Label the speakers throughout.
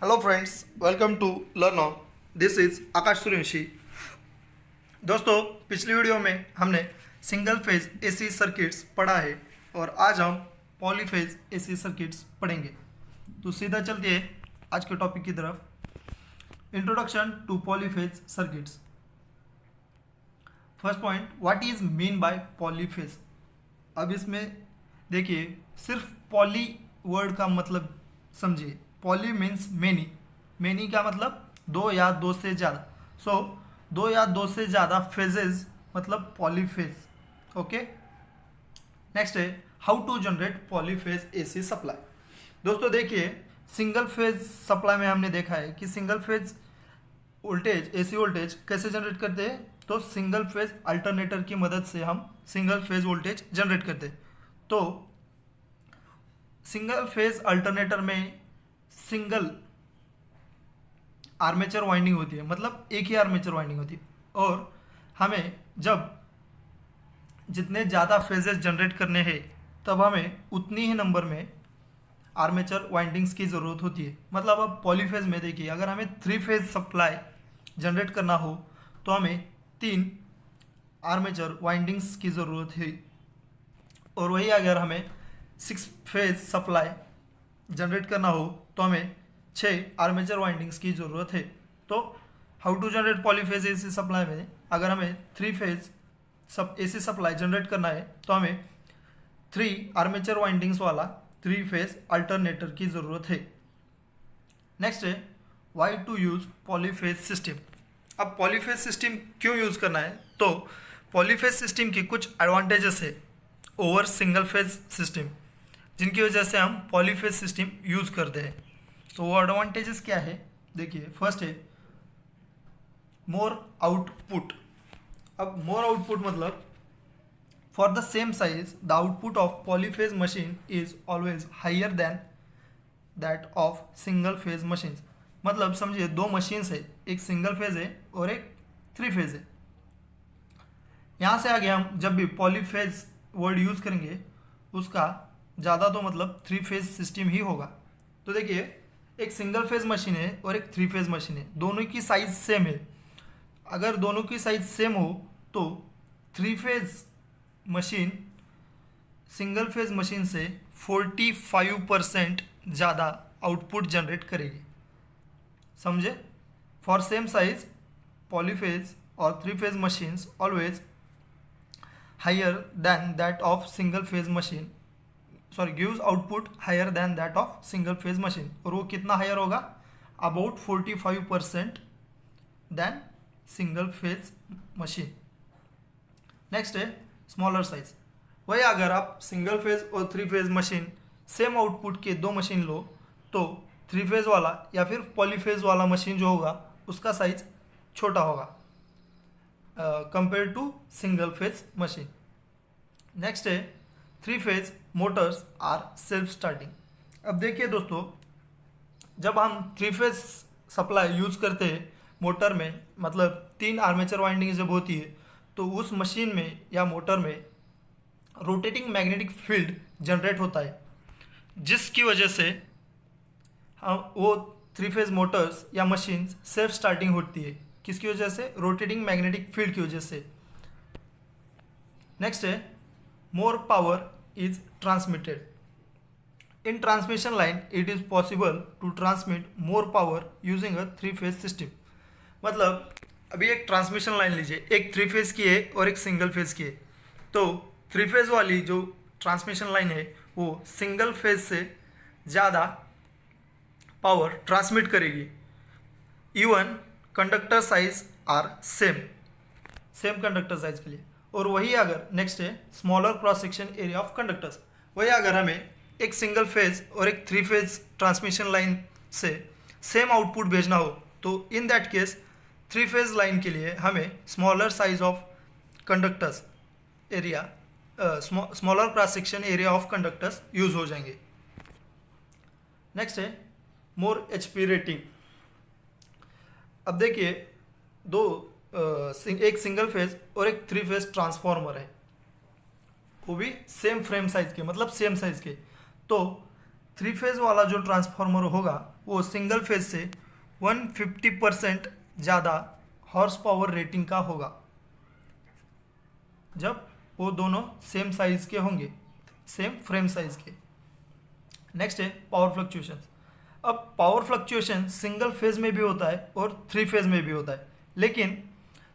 Speaker 1: Hello friends, welcome to learn on. This is Akash Suryavanshi. दोस्तों, पिछली video में हमने सिंगल फेज एसी सर्किट्स पढ़ा है और आज हम पॉलीफेज एसी सर्किट्स पढ़ेंगे। तो सीधा चलते हैं आज के टॉपिक की तरफ। Introduction to polyphase circuits. First point, what is mean by polyphase. अब इसमें देखिए, सिर्फ पॉली वर्ड का मतलब समझिए। Poly means many. मेनी का मतलब दो या दो से ज़्यादा। सो दो या दो से ज़्यादा फेजेस मतलब पॉलीफेज। ओके, नेक्स्ट है how to generate polyphase AC supply. दोस्तों देखिए, सिंगल फेज सप्लाई में हमने देखा है कि single phase voltage AC voltage कैसे जनरेट करते हैं। तो सिंगल फेज अल्टरनेटर की मदद से हम सिंगल फेज वोल्टेज जनरेट करते हैं। तो सिंगल फेज अल्टरनेटर में सिंगल आर्मेचर वाइंडिंग होती है, मतलब एक ही आर्मेचर वाइंडिंग होती है। और हमें जब जितने ज़्यादा फेजेस जनरेट करने हैं तब हमें उतनी ही नंबर में आर्मेचर वाइंडिंग्स की ज़रूरत होती है। मतलब अब पॉलीफेज में देखिए, अगर हमें 3 फेज सप्लाई जनरेट करना हो तो हमें 3 आर्मेचर वाइंडिंग्स की ज़रूरत है। और वही अगर हमें 6 फेज सप्लाई जनरेट करना हो तो हमें 6 आर्मेचर वाइंडिंग्स की ज़रूरत है। तो how to generate polyphase AC supply में, अगर हमें 3 फेज एसी सप्लाई जनरेट करना है तो हमें 3 आर्मेचर वाइंडिंग्स वाला 3 फेज अल्टरनेटर की ज़रूरत है। नेक्स्ट है why to use polyphase system. अब पॉलीफेज सिस्टम क्यों यूज़ करना है, तो पॉलीफेज सिस्टम की कुछ एडवांटेजेस है ओवर सिंगल फेज सिस्टम, जिनकी वजह से हम पॉलीफेज सिस्टम यूज़ करते हैं। तो वो एडवांटेजेस क्या है, देखिए। फर्स्ट है मोर आउटपुट। अब मोर आउटपुट मतलब for the same size the output of polyphase machine is always higher than that of single phase machine. मतलब समझिए, 2 मशीन्स है, एक सिंगल फेज है और एक 3 फेज है। यहाँ से आगे हम जब भी पॉलीफेज वर्ड यूज़ करेंगे उसका ज़्यादा तो मतलब 3 फेज सिस्टम ही होगा। तो देखिए, एक सिंगल फेज मशीन है और एक 3 फेज मशीन है, दोनों की साइज सेम है। अगर दोनों की साइज सेम हो तो 3 phase machine single phase machine से 45% ज़्यादा आउटपुट जनरेट करेगी। समझे? फॉर सेम साइज पॉलीफेज और 3 phase machines always higher than that of single phase machine, gives output higher than that of single phase machine. और वो कितना हायर होगा? About 45% than single phase machine. Next है smaller size. वही अगर आप single phase और 3 फेज मशीन सेम आउटपुट के 2 मशीन लो तो 3 फेज वाला या फिर पॉलीफेज वाला मशीन जो होगा उसका साइज छोटा होगा compare to single phase machine. Next है 3 phase motors are self starting. अब देखिए दोस्तों, जब हम 3 फेज सप्लाई यूज़ करते हैं मोटर में, मतलब 3 आर्मेचर वाइंडिंग जब होती है तो उस मशीन में या मोटर में रोटेटिंग मैग्नेटिक फील्ड जनरेट होता है, जिसकी वजह से हम वो 3 फेज मोटर्स या मशीन सेल्फ स्टार्टिंग होती है। किसकी वजह से? रोटेटिंग मैग्नेटिक फील्ड की वजह से। नेक्स्ट है more power is transmitted. In transmission line, it is possible to transmit more power using a 3 phase system. मतलब अभी एक ट्रांसमिशन लाइन लीजिए, एक 3 फेज की है और एक सिंगल फेज की है। तो 3 फेज वाली जो ट्रांसमिशन लाइन है वो सिंगल फेज से ज़्यादा पावर ट्रांसमिट करेगी। Even conductor size are same conductor size के लिए। और वही अगर नेक्स्ट है smaller cross section area of conductors. वही अगर हमें एक सिंगल फेज और एक 3 फेज ट्रांसमिशन लाइन से सेम आउटपुट भेजना हो तो in that case 3 phase line के लिए हमें smaller size of conductors area, smaller cross section area of conductors use हो जाएंगे। नेक्स्ट है मोर HP रेटिंग। अब देखिए, एक सिंगल फेज और एक 3 फेज ट्रांसफॉर्मर है, वो भी सेम फ्रेम साइज के, मतलब सेम साइज के। तो 3 फेज वाला जो ट्रांसफॉर्मर होगा वो सिंगल फेज से 150% ज़्यादा हॉर्स पावर रेटिंग का होगा जब वो दोनों सेम साइज के होंगे, सेम फ्रेम साइज के। नेक्स्ट है पावर फ्लक्चुएशन। अब पावर फ्लक्चुएशन सिंगल फेज में भी होता है और 3 फेज में भी होता है, लेकिन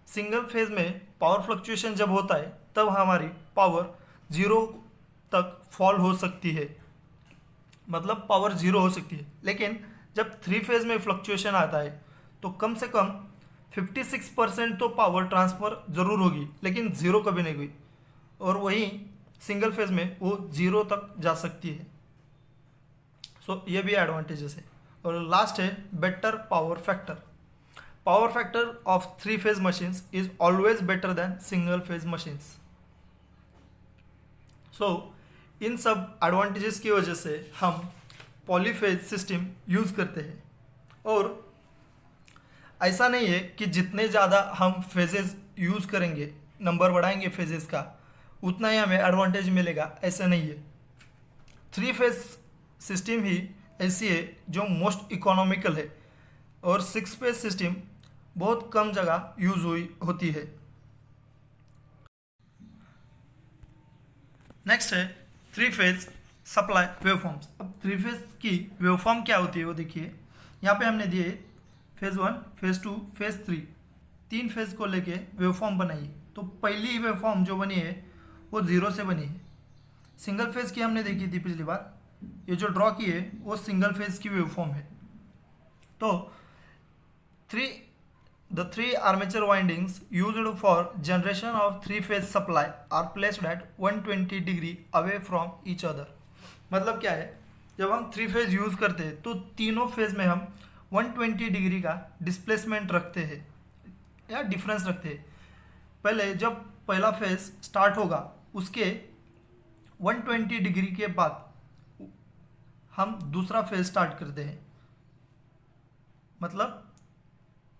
Speaker 1: सिंगल फेज में पावर फ्लक्चुएशन जब होता है तब हमारी पावर 0 तक फॉल हो सकती है, मतलब पावर 0 हो सकती है। लेकिन जब 3 फेज में फ्लक्चुएशन आता है तो कम से कम 56% तो पावर ट्रांसफ़र ज़रूर होगी, लेकिन 0 कभी नहीं हुई। और वहीं सिंगल फेज में वो 0 तक जा सकती है। सो ये भी एडवांटेजेस है। और लास्ट है better power factor. Power factor of 3 phase machines is always better than single phase machines. So इन सब एडवांटेजेस की वजह से हम पॉलीफेज सिस्टम यूज़ करते हैं। और ऐसा नहीं है कि जितने ज़्यादा हम फेजेस यूज़ करेंगे, नंबर बढ़ाएंगे फेजेस का, उतना ही हमें एडवांटेज मिलेगा, ऐसा नहीं है। 3 फेज सिस्टम ही ऐसी है जो मोस्ट इकोनॉमिकल है और 6 फेज सिस्टम बहुत कम जगह यूज़ होती है। नेक्स्ट है 3 फेज सप्लाई वेवफॉर्म्स। अब 3 फेज की वेवफॉर्म क्या होती है वो देखिए। यहाँ पे हमने दिए फेज़ 1, फेज़ 2, फेज़ 3, 3 फेज को लेके वेवफॉर्म बनाई। तो पहली वेवफॉर्म जो बनी है वो 0 से बनी है। सिंगल फेज की हमने देखी थी पिछली बार, ये जो ड्रॉ की है वो सिंगल फेज की वेवफॉर्म है। तो the 3 armature windings used for generation of 3 phase supply are placed at 120 degree away from each other। मतलब क्या है, जब हम 3 फेज यूज़ करते हैं तो तीनों फेज में हम 120 डिग्री का डिस्प्लेसमेंट रखते हैं या डिफरेंस रखते हैं। पहले जब पहला फेज स्टार्ट होगा उसके 120 डिग्री के बाद हम दूसरा फेज स्टार्ट करते हैं। मतलब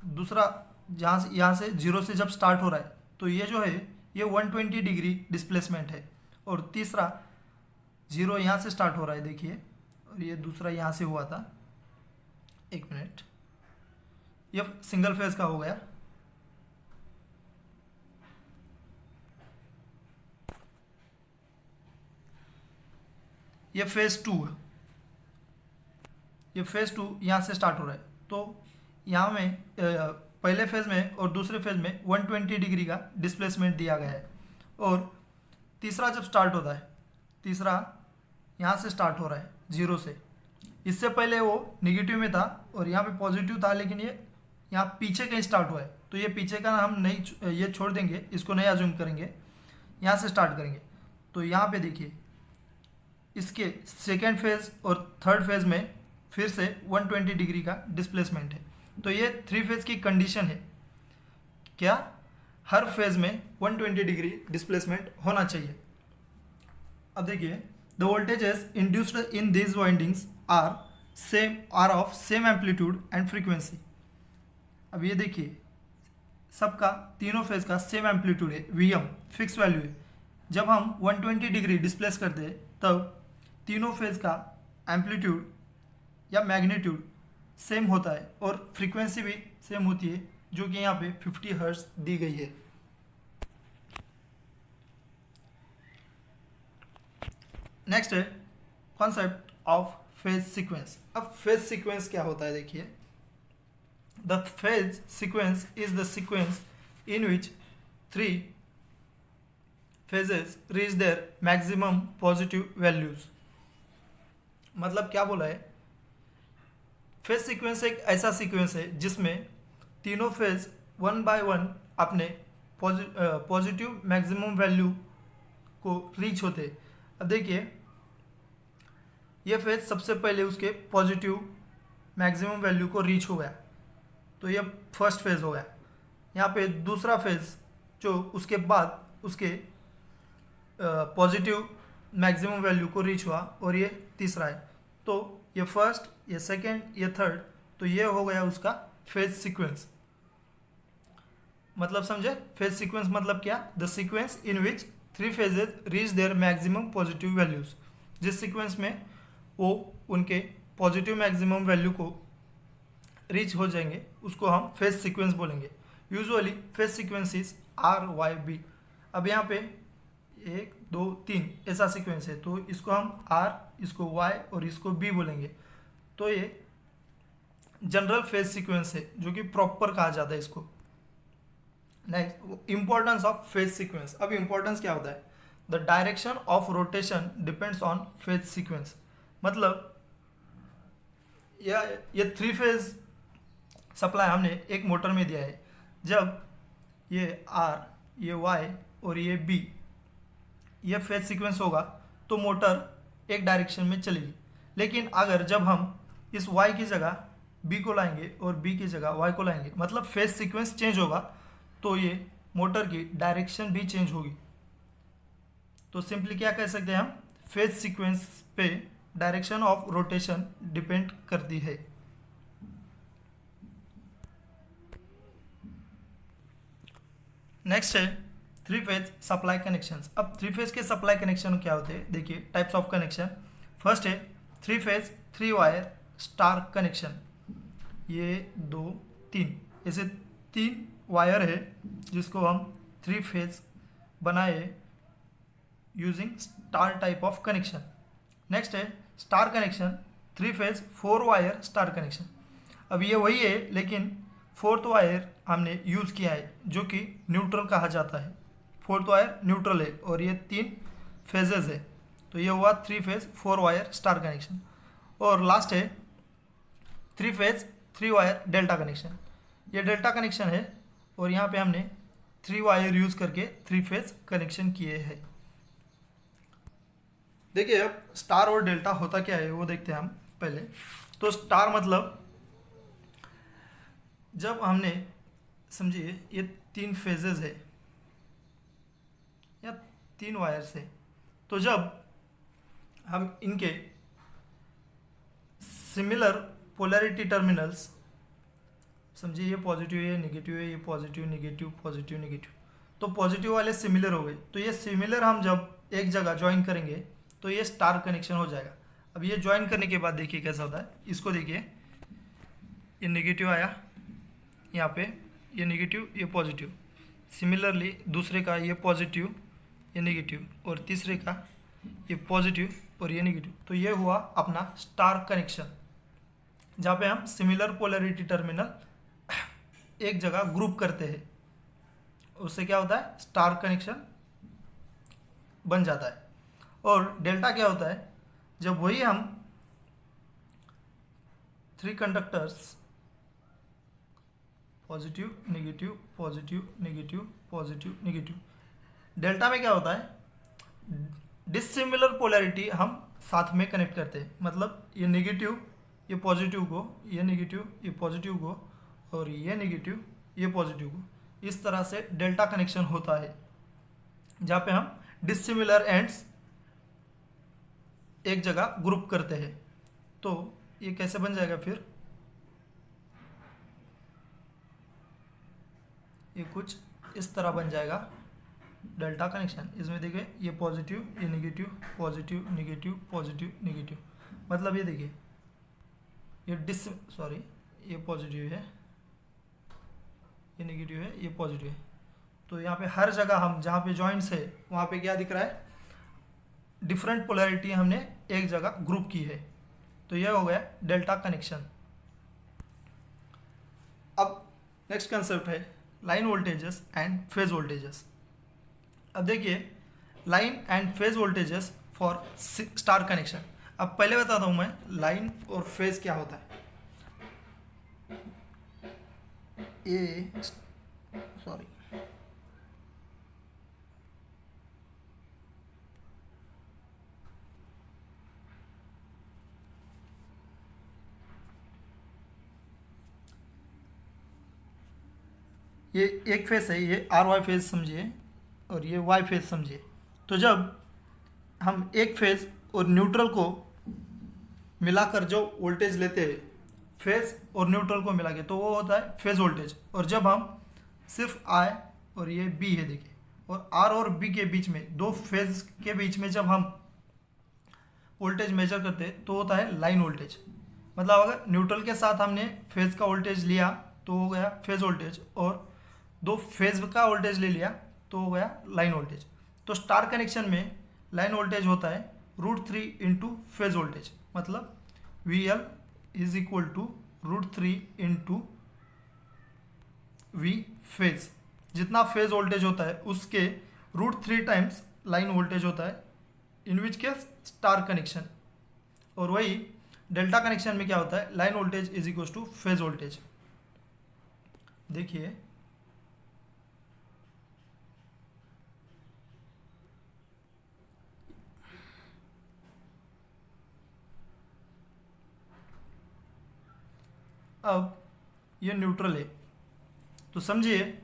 Speaker 1: दूसरा यहाँ से 0 से जब स्टार्ट हो रहा है तो ये जो है ये 120 डिग्री डिस्प्लेसमेंट है। और तीसरा 0 यहाँ से स्टार्ट हो रहा है देखिए, और ये दूसरा यहाँ से हुआ था। एक मिनट, ये सिंगल फेज का हो गया। ये फेज 2 है, ये फेज 2 यहाँ से स्टार्ट हो रहा है। तो यहाँ में पहले फेज में और दूसरे फेज में 120 डिग्री का डिस्प्लेसमेंट दिया गया है। और तीसरा जब स्टार्ट होता है, तीसरा यहाँ से स्टार्ट हो रहा है 0 से। इससे पहले वो नेगेटिव में था और यहाँ पे पॉजिटिव था, लेकिन ये यहाँ पीछे कहीं स्टार्ट हुआ है। तो ये पीछे का हम नहीं, ये छोड़ देंगे, इसको नहीं अज्यूम करेंगे, यहाँ से स्टार्ट करेंगे। तो यहाँ पे देखिए इसके सेकेंड फेज और थर्ड फेज में फिर से 120 डिग्री का डिस्प्लेसमेंट है। तो ये 3 फेज की कंडीशन है, क्या हर फेज में 120 डिग्री डिस्प्लेसमेंट होना चाहिए। अब देखिए the voltages induced in these windings are of same amplitude and frequency. अब ये देखिए सबका तीनों फेज का सेम एम्पलीट्यूड है, Vm फिक्स वैल्यू है। जब हम 120 डिग्री डिस्प्लेस करते हैं तब तीनों फेज का एम्पलीट्यूड या मैग्नीट्यूड सेम होता है और फ्रीक्वेंसी भी सेम होती है, जो कि यहाँ पे 50 हर्ट्ज दी गई है। नेक्स्ट है कॉन्सेप्ट ऑफ फेज सीक्वेंस। अब फेज सीक्वेंस क्या होता है देखिए। The phase sequence is the sequence in which 3 phases reach their maximum positive values। मतलब क्या बोला है, फेज सीक्वेंस एक ऐसा सीक्वेंस है जिसमें तीनों फेज 1 बाय 1 अपने पॉजिटिव मैक्सिमम वैल्यू को रीच होते। अब देखिए ये फेज सबसे पहले उसके पॉजिटिव मैक्सिमम वैल्यू को रीच हो गया, तो ये फर्स्ट फेज हो गया। यहाँ पे दूसरा फेज जो उसके बाद उसके पॉजिटिव मैक्सिमम वैल्यू को रीच हुआ, और ये तीसरा है। तो ये फर्स्ट, ये सेकेंड, ये थर्ड, तो ये हो गया उसका फेज सीक्वेंस। मतलब समझे, फेज सीक्वेंस मतलब क्या, the sequence in which 3 phases reach their maximum positive values. जिस सीक्वेंस में वो उनके पॉजिटिव मैक्सिमम वैल्यू को रीच हो जाएंगे उसको हम फेज सीक्वेंस बोलेंगे। Usually phase sequence is RYB। अब यहाँ पे 1 2 3 ऐसा सीक्वेंस है, तो इसको हम R, इसको Y और इसको B बोलेंगे। तो ये जनरल फेज सीक्वेंस है जो कि प्रॉपर कहा जाता है इसको। Next, importance of phase sequence. अब इंपॉर्टेंस क्या होता है? The direction of rotation depends on phase sequence. मतलब ये 3 फेज सप्लाई हमने एक मोटर में दिया है। जब ये R, ये Y और ये B ये फेज सीक्वेंस होगा तो मोटर एक डायरेक्शन में चलेगी। लेकिन अगर जब हम इस Y की जगह B को लाएंगे और B की जगह Y को लाएंगे, मतलब फेज सीक्वेंस चेंज होगा, तो ये मोटर की डायरेक्शन भी चेंज होगी। तो सिंपली क्या कह सकते हैं हम? फेज सीक्वेंस पे डायरेक्शन ऑफ रोटेशन डिपेंड करती है। नेक्स्ट है 3 फेज सप्लाई कनेक्शंस। अब 3 फेज के सप्लाई कनेक्शन क्या होते हैं? देखिए टाइप्स ऑफ कनेक्शन। फर्स्ट है 3 फेज 3 वायर स्टार कनेक्शन। ये 2 3 ऐसे 3 वायर है जिसको हम 3 फेज बनाए using star type of connection. Next है star connection 3 phase 4 wire star connection. अब ये वही है लेकिन 4th वायर हमने यूज़ किया है जो कि न्यूट्रल कहा जाता है। 4th वायर न्यूट्रल है और ये 3 फेजेस है, तो ये हुआ 3 फेज 4 वायर स्टार कनेक्शन। और लास्ट है 3 फेज 3 वायर डेल्टा कनेक्शन। ये डेल्टा कनेक्शन है और यहाँ पे हमने 3 वायर यूज़ करके 3 फेज कनेक्शन किए हैं। देखिए अब स्टार और डेल्टा होता क्या है वो देखते हैं हम पहले। तो स्टार मतलब जब हमने समझिए ये 3 फेजेस है या 3 वायर्स है, तो जब हम इनके सिमिलर पोलैरिटी टर्मिनल्स, समझिए ये पॉजिटिव है, नेगेटिव है, ये पॉजिटिव नेगेटिव पॉजिटिव नेगेटिव, तो पॉजिटिव वाले सिमिलर हो गए, तो ये सिमिलर हम जब एक जगह ज्वाइन करेंगे तो ये स्टार कनेक्शन हो जाएगा। अब ये ज्वाइन करने के बाद देखिए कैसा होता है। इसको देखिए, ये नेगेटिव आया यहाँ पे, ये नेगेटिव ये पॉजिटिव, सिमिलरली दूसरे का ये पॉजिटिव ये नेगेटिव और तीसरे का ये पॉजिटिव और ये नेगेटिव, तो ये हुआ अपना स्टार कनेक्शन जहाँ पे हम सिमिलर पोलैरिटी टर्मिनल एक जगह ग्रुप करते हैं, उससे क्या होता है? स्टार कनेक्शन बन जाता है। और डेल्टा क्या होता है? जब वही हम 3 conductors positive negative positive negative positive negative, delta में क्या होता है? डिसिमिलर पोलैरिटी हम साथ में कनेक्ट करते हैं, मतलब ये नेगेटिव ये पॉजिटिव को, ये नेगेटिव ये पॉजिटिव को और ये नेगेटिव ये पॉजिटिव को, इस तरह से डेल्टा कनेक्शन होता है जहाँ पे हम डिसिमिलर एंड्स एक जगह ग्रुप करते हैं। तो ये कैसे बन जाएगा फिर? ये कुछ इस तरह बन जाएगा डेल्टा कनेक्शन। इसमें देखिए ये पॉजिटिव ये negative positive negative positive negative, मतलब ये देखिए ये ये पॉजिटिव है ये नेगेटिव है ये पॉजिटिव है, तो यहाँ पे हर जगह हम जहाँ पे जॉइंट्स है वहाँ पे क्या दिख रहा है? डिफरेंट पोलैरिटी हमने एक जगह ग्रुप की है, तो यह हो गया डेल्टा कनेक्शन। अब नेक्स्ट कंसेप्ट है line voltages and phase voltages. अब देखिए line and phase voltages for star connection. अब पहले बताता हूँ मैं लाइन और फेज क्या होता है। ये एक फेज है, ये RY फेज समझिए और ये Y फेज समझिए। तो जब हम एक फेज और न्यूट्रल को मिलाकर जो वोल्टेज लेते हैं, फेज और न्यूट्रल को मिला के, तो वो होता है फेज वोल्टेज। और जब हम सिर्फ I और ये B है देखिए, और R और B के बीच में, 2 फेज के बीच में जब हम वोल्टेज मेजर करते हैं तो होता है लाइन वोल्टेज। मतलब अगर न्यूट्रल के साथ हमने फेज का वोल्टेज लिया तो हो गया फेज वोल्टेज, और दो फेज का वोल्टेज ले लिया तो हो गया लाइन वोल्टेज। तो स्टार कनेक्शन में लाइन वोल्टेज होता है √3 इंटू फेज वोल्टेज, मतलब VL is equal to √3 into V phase. जितना फेज वोल्टेज होता है उसके √3 टाइम्स लाइन वोल्टेज होता है, in which case star connection. और वही डेल्टा कनेक्शन में क्या होता है, line voltage is equal to phase voltage. देखिए अब ये न्यूट्रल है तो समझिए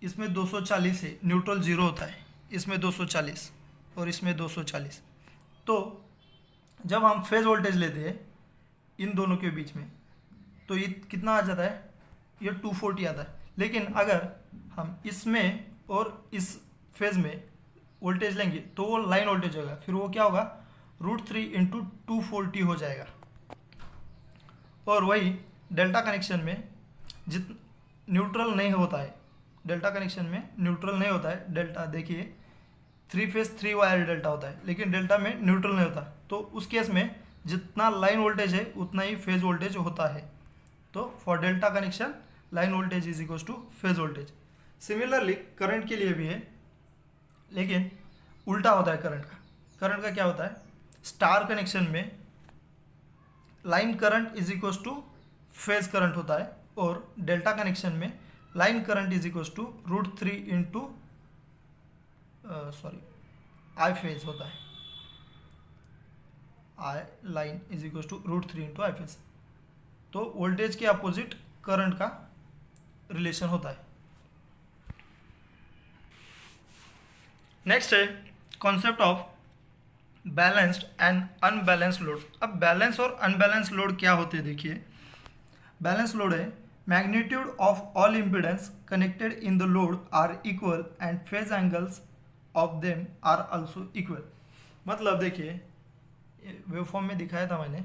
Speaker 1: इसमें 240 है, न्यूट्रल 0 होता है, इसमें 240 और इसमें 240। तो जब हम फेज वोल्टेज लेते हैं इन दोनों के बीच में तो ये कितना आ जाता है, ये 240 आता है। लेकिन अगर हम इसमें और इस फेज में वोल्टेज लेंगे तो वो लाइन वोल्टेज होगा, फिर वो क्या होगा √3 इंटू 240 हो जाएगा। और वही डेल्टा कनेक्शन में न्यूट्रल नहीं होता है, डेल्टा कनेक्शन में न्यूट्रल नहीं होता है। डेल्टा देखिए 3 फेज 3 वायर डेल्टा होता है, लेकिन डेल्टा में न्यूट्रल नहीं होता। तो उस केस में जितना लाइन वोल्टेज है उतना ही फेज वोल्टेज होता है। तो for delta connection line voltage is equal to phase voltage. Similarly current के लिए भी है, लेकिन उल्टा होता है करंट का। करंट का क्या होता है, स्टार कनेक्शन में line current is equal to phase current होता है, और डेल्टा कनेक्शन में line current is equal to √3 into I phase होता है। I line is equal to √3 into I phase. तो वोल्टेज के अपोजिट करंट का रिलेशन होता है। नेक्स्ट है concept of balanced and unbalanced load. अब बैलेंस और अनबैलेंस लोड क्या होते हैं, देखिए बैलेंस लोड है magnitude of all impedance connected in the load are equal and phase angles of them are also equal. मतलब देखिए वेवफॉर्म में दिखाया था मैंने,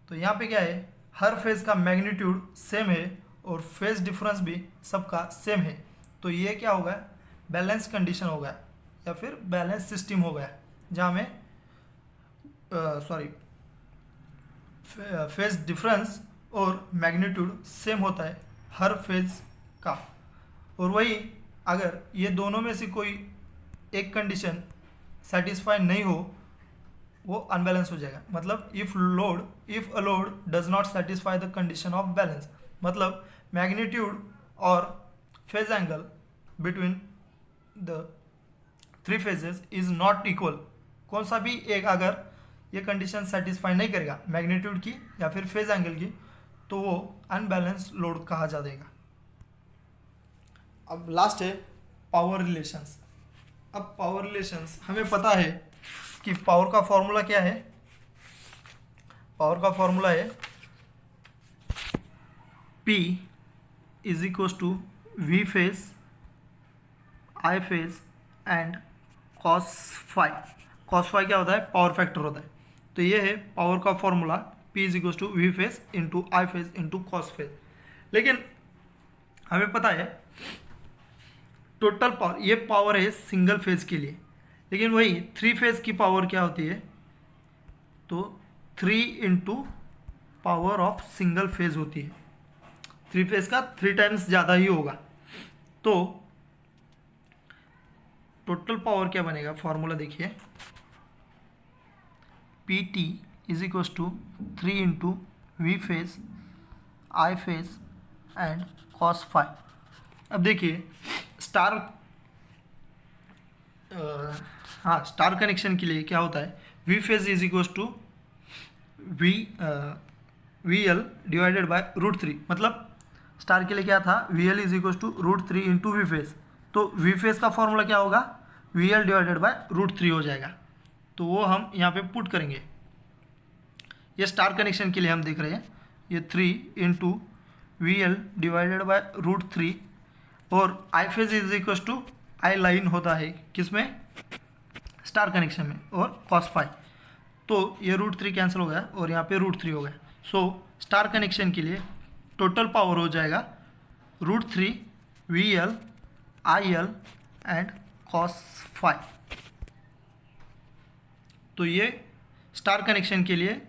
Speaker 1: तो यहाँ पे क्या है, हर फेज का मैग्नीट्यूड सेम है और फेज डिफरेंस भी सबका सेम है। तो ये क्या होगा, बैलेंस कंडीशन हो गया या फिर बैलेंस सिस्टम हो गया, जहाँ में फेज डिफरेंस और मैग्नीट्यूड सेम होता है हर फेज का। और वही अगर ये दोनों में से कोई एक कंडीशन सेटिस्फाई नहीं हो वो अनबैलेंस हो जाएगा। मतलब if a load does not satisfy the condition of balance, मतलब मैग्नीट्यूड और phase angle between the 3 phases is not equal. कौन सा भी एक अगर ये कंडीशन सेटिस्फाई नहीं करेगा मैग्नीट्यूड की या फिर फेज एंगल की, तो वो अनबैलेंस लोड कहा जाएगा। अब लास्ट है पावर रिलेशंस। अब पावर रिलेशंस हमें पता है कि पावर का फॉर्मूला क्या है। पावर का फॉर्मूला है P is equal to V phase I phase and cos phi. cos phi क्या होता है, पावर फैक्टर होता है। तो ये है पावर का formula, P is equal to V phase into I phase into cos phase. लेकिन हमें पता है टोटल पावर, ये पावर है सिंगल फेज के लिए, लेकिन वही 3 फेज की पावर क्या होती है, तो 3 into power of single phase होती है। 3 फेज का 3 टाइम्स ज़्यादा ही होगा। तो टोटल पावर क्या बनेगा, फॉर्मूला देखिए PT is equal to 3 into V phase I phase and cos phi. अब देखिए स्टार स्टार कनेक्शन के लिए क्या होता है, V phase is equal to VL divided by √3। मतलब स्टार के लिए क्या था, VL is equal to √3 into V phase. तो V फेज का फॉर्मूला क्या होगा, VL डिवाइडेड बाय √3 हो जाएगा। तो वो हम यहाँ पे पुट करेंगे। ये स्टार कनेक्शन के लिए हम देख रहे हैं, ये 3 इंटू VL डिवाइडेड बाय √3, और I phase is equal to I line होता है किसमें, स्टार कनेक्शन में, और cos फाई। तो ये √3 कैंसिल हो गया और यहाँ पे √3 हो गया। सो स्टार कनेक्शन के लिए टोटल पावर हो जाएगा √3 VL IL and cos phi। तो ये स्टार कनेक्शन के लिए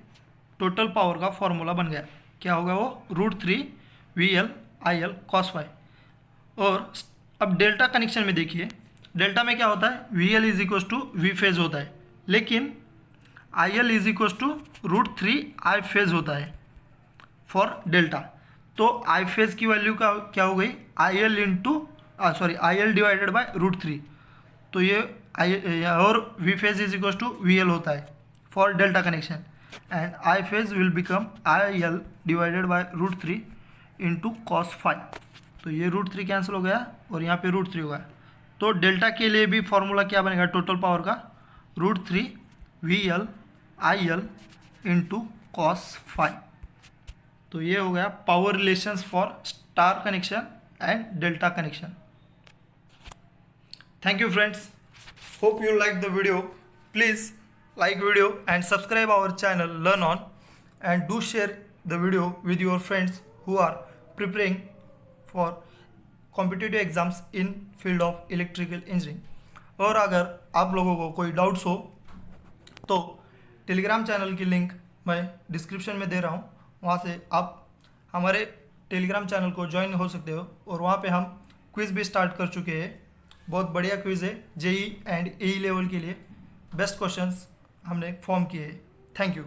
Speaker 1: टोटल पावर का फॉर्मूला बन गया। क्या होगा वो? √3 VL IL cos phi। और अब डेल्टा कनेक्शन में देखिए, डेल्टा में क्या होता है? VL is equal to V phase होता है, लेकिन IL is equal to √3 I phase होता है फॉर डेल्टा। तो I फेज की वैल्यू का क्या हो गई? IL divided by √3। तो ये और V phase is equal to VL होता है for delta connection, and I phase will become IL divided by √3 into cos phi। तो ये √3 कैंसिल हो गया और यहाँ पे √3 हो गया। तो डेल्टा के लिए भी फॉर्मूला क्या बनेगा टोटल पावर का? √3 VL IL into cos phi। तो ये हो गया power relations for star connection and delta connection. Thank you friends. Hope you liked the video. Please like video and subscribe our channel Learn On, and do share the video with your friends who are preparing for competitive exams in field of electrical engineering. और अगर आप लोगों को कोई doubts हो तो Telegram channel की link मैं डिस्क्रिप्शन में दे रहा हूँ, वहाँ से आप हमारे टेलीग्राम चैनल को ज्वाइन हो सकते हो। और वहाँ पे हम क्विज़ भी स्टार्ट कर चुके हैं, बहुत बढ़िया क्विज़ है। JEE एंड AE लेवल के लिए बेस्ट क्वेश्चंस हमने फॉर्म किए हैं। Thank you.